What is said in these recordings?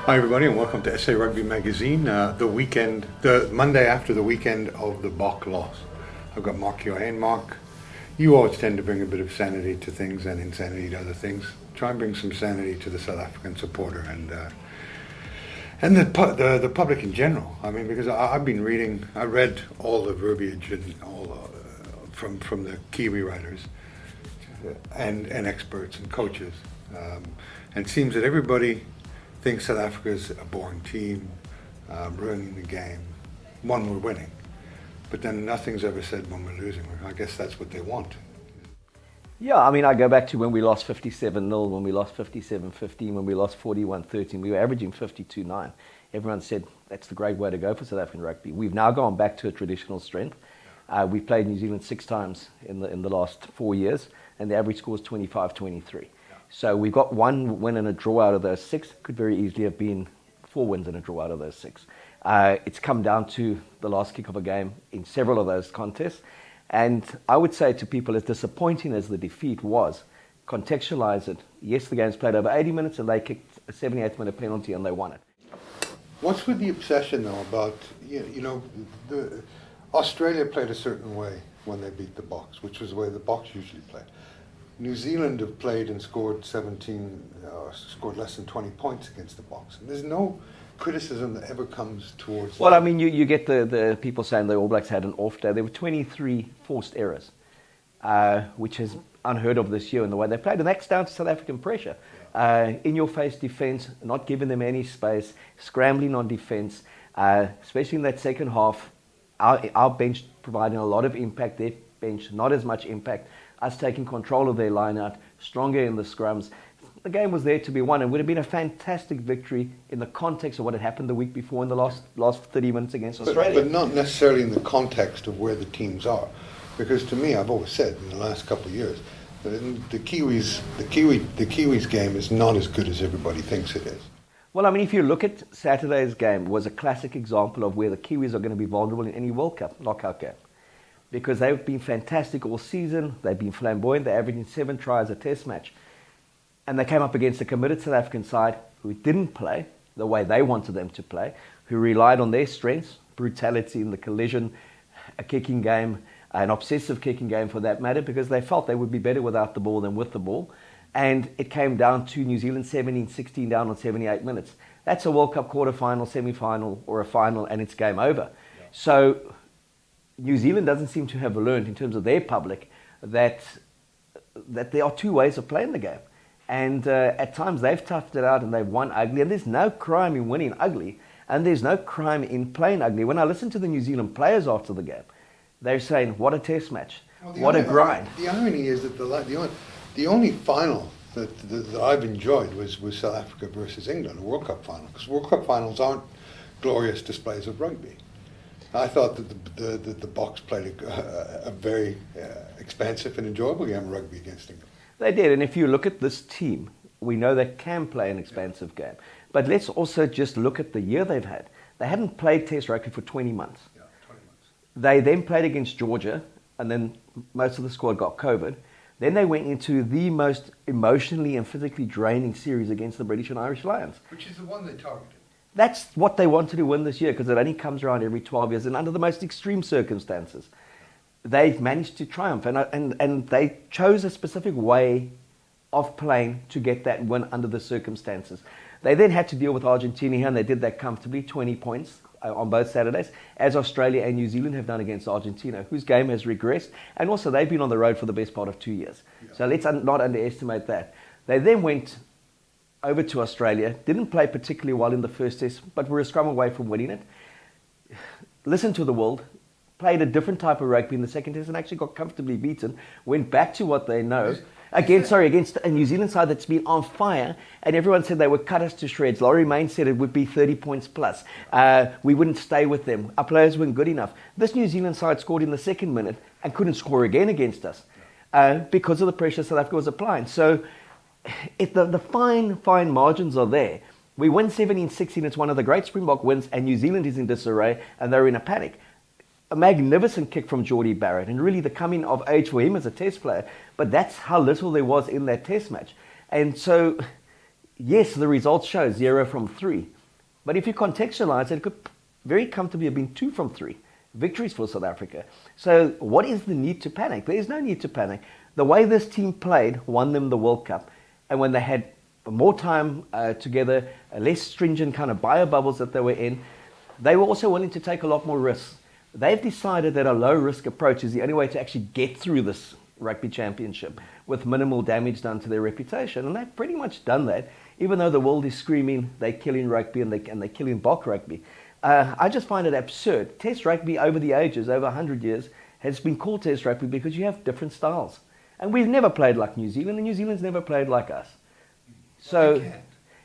Hi everybody and welcome to SA Rugby Magazine, the Monday after the weekend of the Boks loss. I've got Mark Keohane. Mark, you always tend to bring a bit of sanity to things and insanity to other things. Try and bring some sanity to the South African supporter and the public in general. I mean, because I read all the verbiage and all from the Kiwi writers and experts and coaches, and it seems that everybody thinks South Africa's a boring team, ruining the game. One, we're winning, but then nothing's ever said when we're losing. I guess that's what they want. Yeah, I mean, I go back to when we lost 57-0, when we lost 57-15, when we lost 41-13. We were averaging 52-9. Everyone said that's the great way to go for South African rugby. We've now gone back to a traditional strength. We've played New Zealand 6 times in the last 4 years, and the average score is 25-23. So we've got 1 win and a draw out of those 6. Could very easily have been 4 wins and a draw out of those 6. It's come down to the last kick of a game in several of those contests. And I would say to people, as disappointing as the defeat was, contextualize it. Yes, the game's played over 80 minutes and they kicked a 78th-minute penalty and they won it. What's with the obsession, though, about, Australia played a certain way when they beat the Boks, which was the way the Boks usually play. New Zealand have played and scored scored less than 20 points against the Boks. And there's no criticism that ever comes towards Well, I mean, you get the people saying the All Blacks had an off day. There were 23 forced errors, which is unheard of this year in the way they played. And that's down to South African pressure. In-your-face defence, not giving them any space, scrambling on defence, especially in that second half. Our bench providing a lot of impact, their bench not as much impact. Us taking control of their line-out, stronger in the scrums. The game was there to be won. It would have been a fantastic victory in the context of what had happened the week before in the last 30 minutes against Australia. But not necessarily in the context of where the teams are. Because to me, I've always said in the last couple of years, the Kiwis game is not as good as everybody thinks it is. Well, I mean, if you look at Saturday's game, it was a classic example of where the Kiwis are going to be vulnerable in any World Cup knockout game. Because they've been fantastic all season. They've been flamboyant. They're averaging 7 tries a test match. And they came up against a committed South African side who didn't play the way they wanted them to play, who relied on their strengths, brutality in the collision, a kicking game, an obsessive kicking game for that matter, because they felt they would be better without the ball than with the ball. And it came down to New Zealand 17-16 down on 78 minutes. That's a World Cup quarter-final, semi-final, or a final, and it's game over. Yeah. So New Zealand doesn't seem to have learned in terms of their public that there are 2 ways of playing the game. And at times they've toughed it out and they've won ugly. And there's no crime in winning ugly. And there's no crime in playing ugly. When I listen to the New Zealand players after the game, they're saying, what a test match. What a grind. The irony is that the only final that I've enjoyed was South Africa versus England, a World Cup final. Because World Cup finals aren't glorious displays of rugby. I thought that the Boks played a very expansive and enjoyable game of rugby against England. They did, and if you look at this team, we know they can play an expansive game. But let's also just look at the year they've had. They hadn't played Test rugby for 20 months. Yeah, 20 months. They then played against Georgia, and then most of the squad got COVID. Then they went into the most emotionally and physically draining series against the British and Irish Lions. Which is the one they targeted. That's what they wanted to win this year, because it only comes around every 12 years and under the most extreme circumstances. They've managed to triumph, and they chose a specific way of playing to get that win under the circumstances. They then had to deal with Argentina, and they did that comfortably, 20 points on both Saturdays, as Australia and New Zealand have done against Argentina, whose game has regressed, and also they've been on the road for the best part of 2 years. Yeah. So let's not underestimate that. They then went over to Australia, didn't play particularly well in the first test, but were a scrum away from winning it. Listened to the world, played a different type of rugby in the second test and actually got comfortably beaten, went back to what they know, against a New Zealand side that's been on fire, and everyone said they would cut us to shreds. Laurie Main said it would be 30 points plus. We wouldn't stay with them. Our players weren't good enough. This New Zealand side scored in the second minute and couldn't score again against us because of the pressure South Africa was applying. So if the fine margins are there, we win 17-16, it's one of the great Springbok wins, and New Zealand is in disarray, and they're in a panic. A magnificent kick from Geordie Barrett, and really the coming of age for him as a test player, but that's how little there was in that test match. And so, yes, the results show 0 from 3, But if you contextualize it, it could very comfortably have been 2 from 3 victories for South Africa. So what is the need to panic? There is no need to panic. The way this team played won them the World Cup. And when they had more time together, a less stringent kind of bio bubbles that they were in, they were also willing to take a lot more risks. They've decided that a low-risk approach is the only way to actually get through this rugby championship with minimal damage done to their reputation. And they've pretty much done that, even though the world is screaming they're killing rugby and they're killing Bok rugby. I just find it absurd. Test rugby over the ages, over 100 years, has been called Test rugby because you have different styles. And we've never played like New Zealand, and New Zealand's never played like us. So,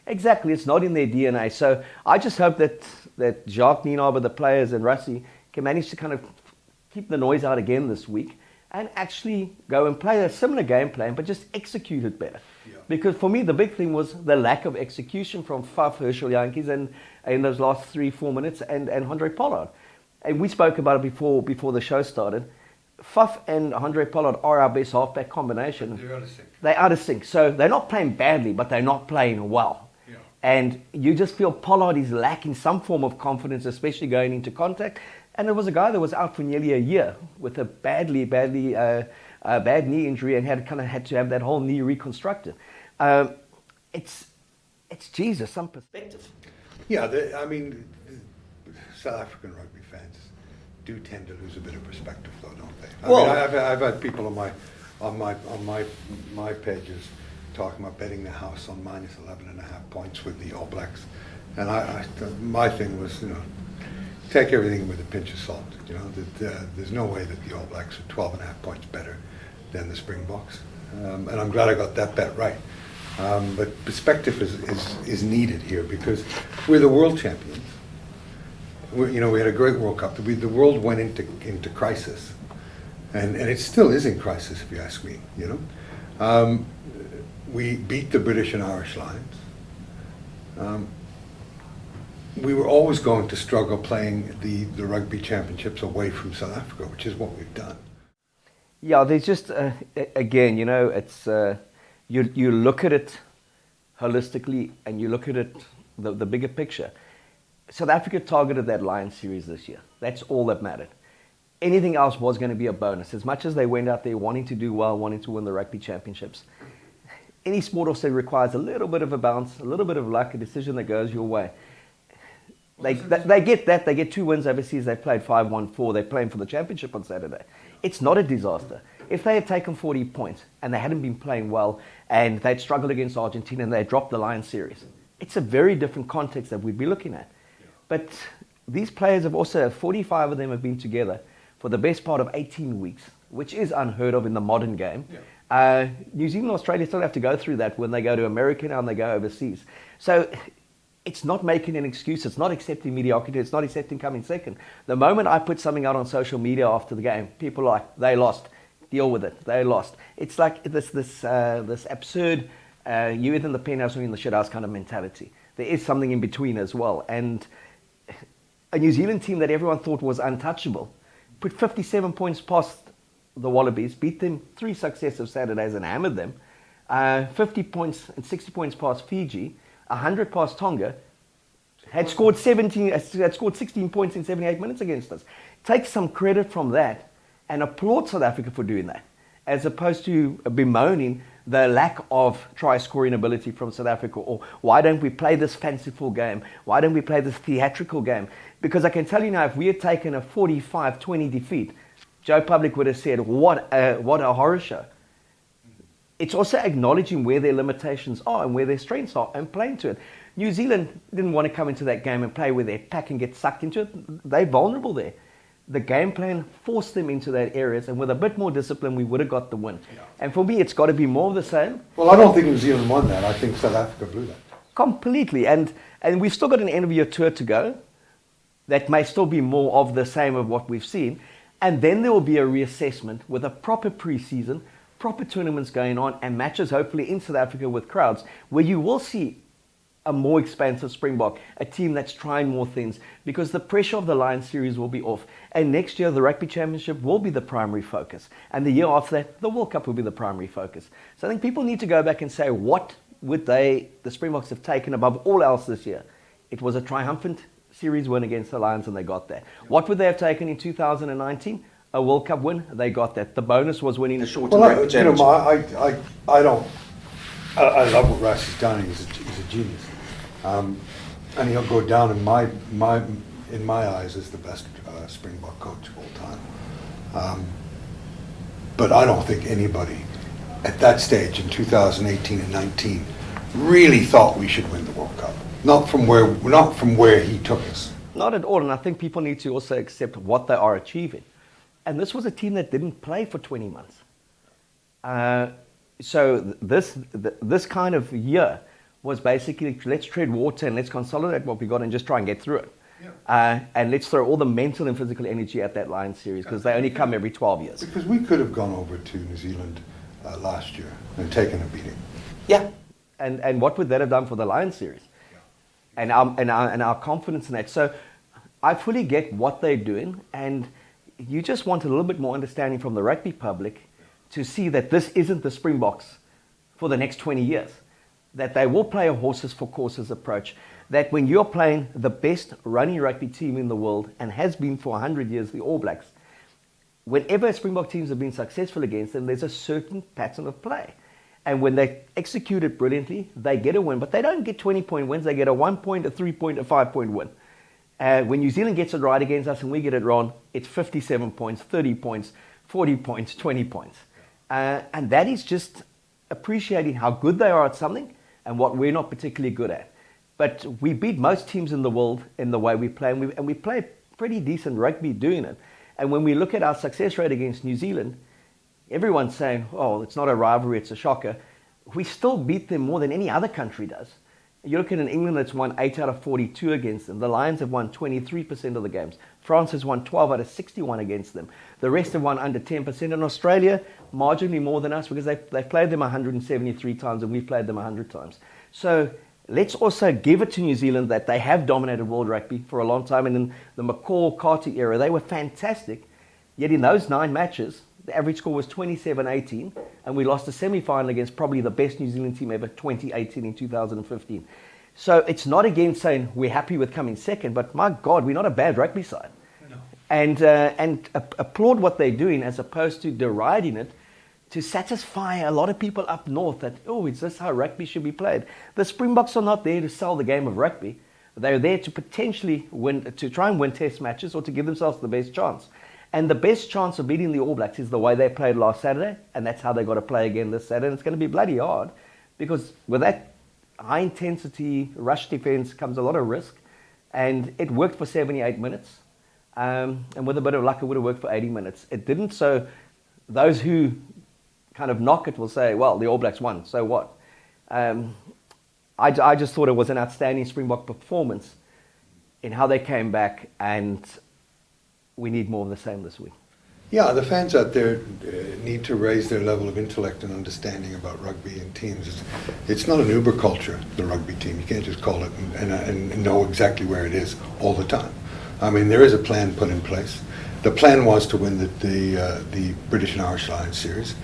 exactly, it's not in their DNA. So I just hope that Jacques Nienaber, the players, and Rassie can manage to kind of keep the noise out again this week and actually go and play a similar game plan, but just execute it better. Yeah. Because for me, the big thing was the lack of execution from Faf, Herschel Jantjies, and in those last 3-4 minutes, and Andre Pollard. And we spoke about it before the show started. Faf and Andre Pollard are our best halfback combination. They're out of sync. They're out of sync. So they're not playing badly, but they're not playing well. Yeah. And you just feel Pollard is lacking some form of confidence, especially going into contact. And there was a guy that was out for nearly a year with a bad knee injury and had to have that whole knee reconstructed. It's some perspective. Yeah, South African rugby fans do tend to lose a bit of perspective, though, don't they? I've had people on my pages talking about betting the house on minus 11.5 points with the All Blacks, and my thing was, take everything with a pinch of salt. There's no way that the All Blacks are 12.5 points better than the Springboks, and I'm glad I got that bet right. But perspective is needed here because we're the world champions. We had a great World Cup. The world went into crisis, and it still is in crisis, if you ask me. We beat the British and Irish Lions. We were always going to struggle playing the rugby championships away from South Africa, which is what we've done. Yeah, there's just again, it's you look at it holistically, and you look at it the bigger picture. South Africa targeted that Lions series this year. That's all that mattered. Anything else was going to be a bonus. As much as they went out there wanting to do well, wanting to win the rugby championships, any sport also requires a little bit of a bounce, a little bit of luck, a decision that goes your way. They get that. They get 2 wins overseas. They played 5-1-4. They're playing for the championship on Saturday. It's not a disaster. If they had taken 40 points and they hadn't been playing well and they'd struggled against Argentina and they dropped the Lions series, it's a very different context that we'd be looking at. But these players have also, 45 of them have been together for the best part of 18 weeks, which is unheard of in the modern game. Yeah. New Zealand and Australia still have to go through that when they go to America now and they go overseas. So it's not making an excuse. It's not accepting mediocrity. It's not accepting coming second. The moment I put something out on social media after the game, people are like, they lost. Deal with it. They lost. It's like this absurd, you either in the penthouse or in the shithouse kind of mentality. There is something in between as well. And a New Zealand team that everyone thought was untouchable put 57 points past the Wallabies, beat them 3 successive Saturdays and hammered them, 50 points and 60 points past Fiji, 100 past Tonga, had scored 16 points in 78 minutes against us. Take some credit from that and applaud South Africa for doing that, as opposed to bemoaning the lack of try-scoring ability from South Africa, or why don't we play this fanciful game? Why don't we play this theatrical game? Because I can tell you now, if we had taken a 45-20 defeat, Joe Public would have said, what a horror show. It's also acknowledging where their limitations are and where their strengths are and playing to it. New Zealand didn't want to come into that game and play with their pack and get sucked into it. They're vulnerable there. The game plan forced them into that areas, and with a bit more discipline, we would have got the win. Yeah. And for me, it's got to be more of the same. Well, I don't think New Zealand won that. I think South Africa blew that. Completely. And we've still got an end of year tour to go. That may still be more of the same of what we've seen. And then there will be a reassessment with a proper pre-season, proper tournaments going on, and matches hopefully in South Africa with crowds, where you will see a more expansive Springbok, a team that's trying more things, because the pressure of the Lions series will be off. And next year, the Rugby Championship will be the primary focus. And the year after that, the World Cup will be the primary focus. So I think people need to go back and say, what would the Springboks have taken above all else this year? It was a triumphant series win against the Lions, and they got that. What would they have taken in 2019? A World Cup win. They got that. The bonus was winning a shortened rugby championship. I love what Rass has done. He's a genius, and he'll go down in my eyes as the best Springbok coach of all time. But I don't think anybody at that stage in 2018 and 19 really thought we should win the World Cup. Not from where he took us. Not at all, and I think people need to also accept what they are achieving. And this was a team that didn't play for 20 months. So this kind of year was basically, let's tread water and let's consolidate what we got and just try and get through it. Yeah. And let's throw all the mental and physical energy at that Lions series, because they only come every 12 years. Because we could have gone over to New Zealand last year and taken a beating. Yeah. And what would that have done for the Lions series? And our confidence in that. So I fully get what they're doing, and you just want a little bit more understanding from the rugby public to see that this isn't the Springboks for the next 20 years. That they will play a horses for courses approach. That when you're playing the best running rugby team in the world, and has been for 100 years, the All Blacks, whenever Springbok teams have been successful against them, there's a certain pattern of play. And when they execute it brilliantly, they get a win. But they don't get 20-point wins. They get a 1 point, a 3 point, a 5 point win. When New Zealand gets it right against us and we get it wrong, it's 57 points, 30 points, 40 points, 20 points. And that is just appreciating how good they are at something and what we're not particularly good at. But we beat most teams in the world in the way we play, and we play pretty decent rugby doing it. And when we look at our success rate against New Zealand, everyone's saying, oh, it's not a rivalry, it's a shocker. We still beat them more than any other country does. You look at an England that's won 8 out of 42 against them. The Lions have won 23% of the games. France has won 12 out of 61 against them. The rest have won under 10%. And Australia, marginally more than us, because they've played them 173 times and we've played them 100 times. So let's also give it to New Zealand that they have dominated world rugby for a long time. And in the McCall-Carter era, they were fantastic. Yet in those 9 matches, the average score was 27-18, and we lost a semi-final against probably the best New Zealand team ever, 2018 in 2015. So it's not again saying we're happy with coming second, but my God, we're not a bad rugby side. No. And applaud what they're doing as opposed to deriding it to satisfy a lot of people up north that, oh, is this how rugby should be played? The Springboks are not there to sell the game of rugby. They're there to potentially win, to try and win test matches or to give themselves the best chance. And the best chance of beating the All Blacks is the way they played last Saturday, and that's how they got to play again this Saturday. And it's going to be bloody hard, because with that high-intensity rush defense comes a lot of risk, and it worked for 78 minutes, and with a bit of luck, it would have worked for 80 minutes. It didn't, so those who kind of knock it will say, well, the All Blacks won, so what? I just thought it was an outstanding Springbok performance in how they came back, and we need more of the same this week. Yeah, the fans out there need to raise their level of intellect and understanding about rugby and teams. It's not an uber culture, the rugby team. You can't just call it and know exactly where it is all the time. I mean, there is a plan put in place. The plan was to win the British and Irish Lions series.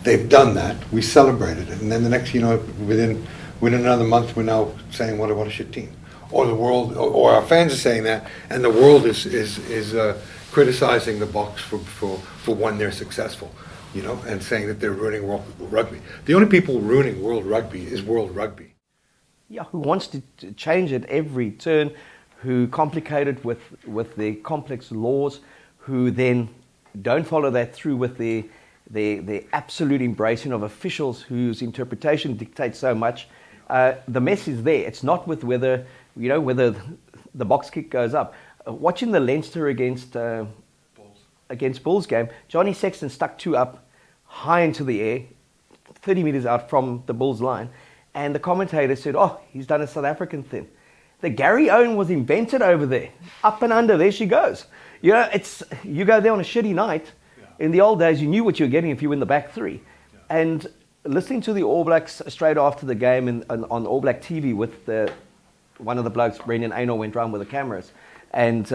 They've done that. We celebrated it, and then the next, within another month, we're now saying what a shit team. Or the world, or our fans are saying that, and the world is criticizing the Boks for when they're successful, and saying that they're ruining world rugby. The only people ruining world rugby is world rugby. Yeah, who wants to change it every turn, who complicate it with their complex laws, who then don't follow that through with the absolute embracing of officials whose interpretation dictates so much. The mess is there. It's not with whether the box kick goes up. Watching the Leinster against Bulls game, Johnny Sexton stuck 2 up high into the air, 30 meters out from the Bulls line, and the commentator said, oh, he's done a South African thing. The Gary Owen was invented over there. Up and under, there she goes. You go there on a shitty night. Yeah. In the old days, you knew what you were getting if you were in the back 3. Yeah. And listening to the All Blacks straight after the game on All Black TV with one of the blokes, Brendan Aynor, went round with the cameras. And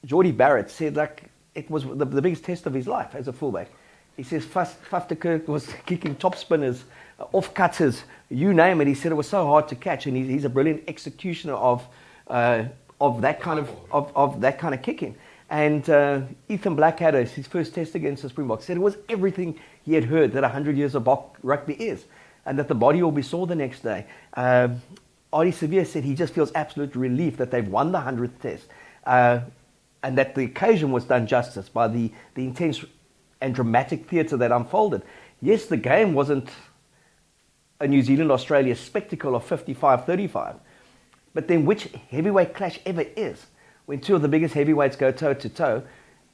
Geordie Barrett said, it was the biggest test of his life as a fullback. He says Faf de Klerk was kicking top spinners, off cutters, you name it. He said it was so hard to catch, and he's a brilliant executioner of that kind of that kind of kicking. And Ethan Blackadder, his first test against the Springboks, said it was everything he had heard that 100 years of rugby is, and that the body will be sore the next day. Ardie Savea said he just feels absolute relief that they've won the 100th test, and that the occasion was done justice by the intense and dramatic theatre that unfolded. Yes, the game wasn't a New Zealand-Australia spectacle of 55-35, but then which heavyweight clash ever is? When two of the biggest heavyweights go toe-to-toe,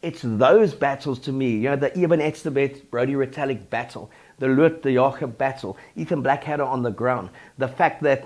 it's those battles to me, the Ivan Etzebeth, Brodie Retallick battle, the Lut de Jager battle, Ethan Blackadder on the ground, the fact that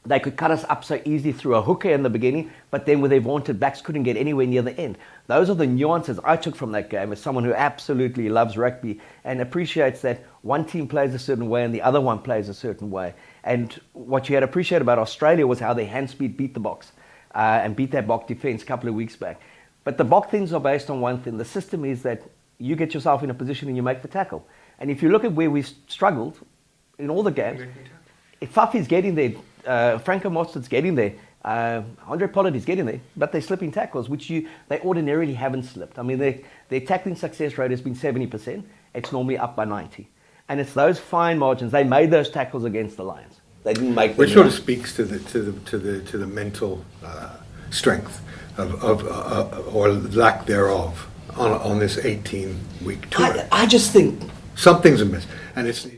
they could cut us up so easily through a hooker in the beginning, but then with their vaunted backs couldn't get anywhere near the end. Those are the nuances I took from that game as someone who absolutely loves rugby and appreciates that one team plays a certain way and the other one plays a certain way. And what you had appreciated about Australia was how their hand speed beat the Boks and beat that Bok defense a couple of weeks back. But the Bok things are based on one thing. The system is that you get yourself in a position and you make the tackle. And if you look at where we've struggled in all the games, if Faf is getting there, Franco Mostard's getting there, Andre Pollard is getting there, but they're slipping tackles, which they ordinarily haven't slipped. I mean, their tackling success rate has been 70%. It's normally up by 90%. And it's those fine margins. They made those tackles against the Lions. They didn't make them. Which sort of speaks to the mental strength or lack thereof on this 18-week tour. I just think something's amiss, and it's.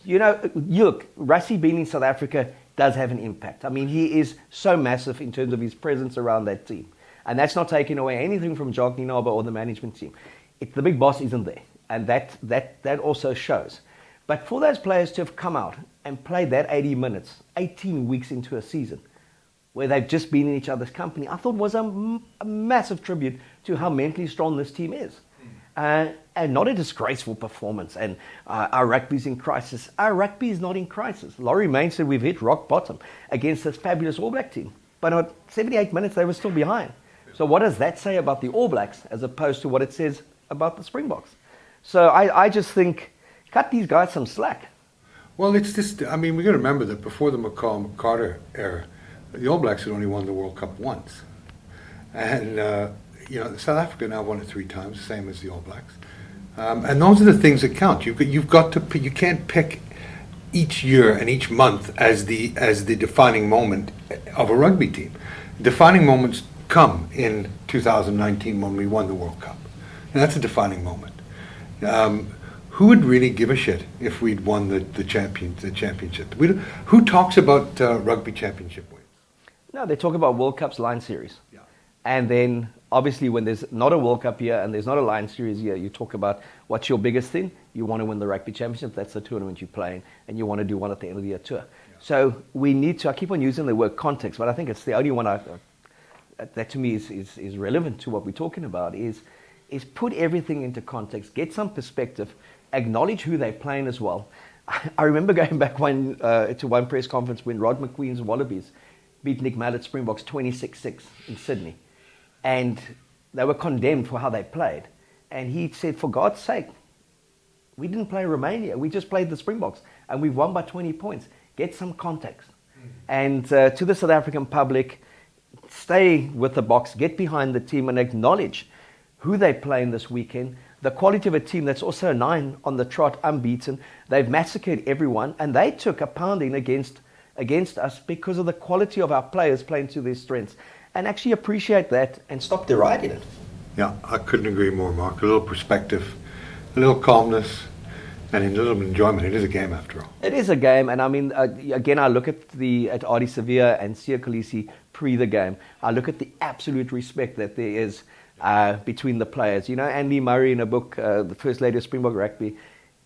Look, Rassie being in South Africa does have an impact. I mean, he is so massive in terms of his presence around that team. And that's not taking away anything from Jock Nienaber or the management team. The big boss isn't there. And that also shows. But for those players to have come out and played that 80 minutes, 18 weeks into a season, where they've just been in each other's company, I thought was a massive tribute to how mentally strong this team is. And not a disgraceful performance. And our rugby's in crisis. Our rugby is not in crisis. Laurie Main said we've hit rock bottom against this fabulous All Black team. But at 78 minutes, they were still behind. So what does that say about the All Blacks as opposed to what it says about the Springboks? So I just think, cut these guys some slack. Well, it's just, I mean, we've got to remember that before the McCall-Carter era, the All Blacks had only won the World Cup once. And, South Africa now won it 3 times, same as the All Blacks. And those are the things that count. You can't pick each year and each month as the defining moment of a rugby team. Defining moments come in 2019 when we won the World Cup, and that's a defining moment. Who would really give a shit if we'd won the championship? Who talks about rugby championship wins? No, they talk about World Cup's line series. Yeah. And then, obviously, when there's not a World Cup year and there's not a line series year, you talk about what's your biggest thing. You want to win the rugby championship. That's the tournament you're playing. And you want to do one at the end of the year tour. Yeah. So we need to, I keep on using the word context, but I think it's the only one that to me is relevant to what we're talking about, is put everything into context, get some perspective, acknowledge who they're playing as well. I remember going back to one press conference when Rod McQueen's Wallabies beat Nick Mallett's Springboks 26-6 in Sydney. And they were condemned for how they played. And he said, for God's sake, we didn't play Romania. We just played the Springboks. And we've won by 20 points. Get some context. And to the South African public, stay with the Boks, get behind the team and acknowledge who they're playing this weekend, the quality of a team that's also 9 on the trot, unbeaten. They've massacred everyone, and they took a pounding against us because of the quality of our players playing to their strengths. And actually appreciate that and stop deriding it. Yeah, I couldn't agree more, Mark. A little perspective, a little calmness, and a little enjoyment. It is a game after all. It is a game, and I mean, again, I look at Ardie Savea and Siya Kolisi pre the game. I look at the absolute respect that there is between the players. Andy Murray in a book, The First Lady of Springbok Rugby,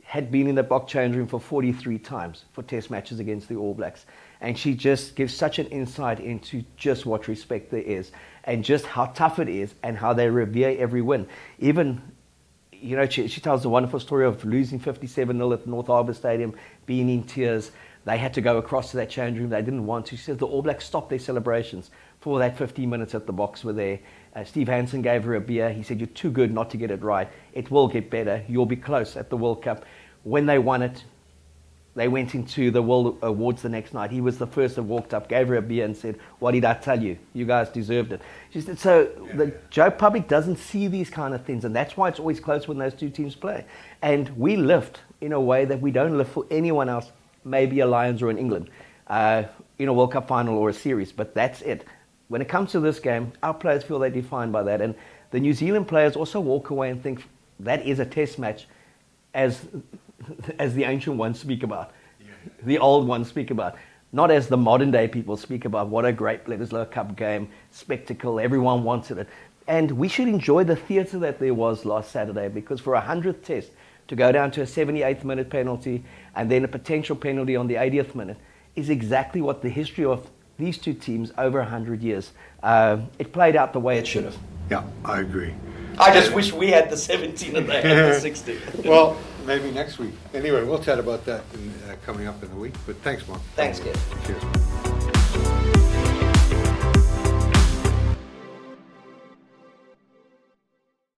had been in the Bok change room for 43 times for test matches against the All Blacks. And she just gives such an insight into just what respect there is and just how tough it is and how they revere every win. Even, she tells the wonderful story of losing 57-0 at North Harbour Stadium, being in tears, They had to go across to that change room. They didn't want to. She said the All Blacks stopped their celebrations for that 15 minutes at the Boks were there. Steve Hansen gave her a beer. He said, you're too good not to get it right. It will get better. You'll be close at the World Cup. When they won it, they went into the World Awards the next night. He was the first that walked up, gave her a beer and said, what did I tell you? You guys deserved it. She said, so the Joe public doesn't see these kind of things, and that's why it's always close when those two teams play. And we lift in a way that we don't lift for anyone else, maybe a Lions or an England, in a World Cup final or a series, but that's it. When it comes to this game, our players feel they're defined by that, and the New Zealand players also walk away and think that is a test match as the ancient ones speak about, the old ones speak about, not as the modern day people speak about. What a great Bledisloe Cup game, spectacle, everyone wanted it. And we should enjoy the theatre that there was last Saturday, because for a 100th test, to go down to a 78th minute penalty and then a potential penalty on the 80th minute is exactly what the history of these two teams over 100 years, it played out the way it should have. Yeah, I agree. I just wish we had the 17 and they had the 16. Well, maybe next week. Anyway, we'll chat about that coming up in the week. But thanks, Mark. Thanks, Kev. Cheers.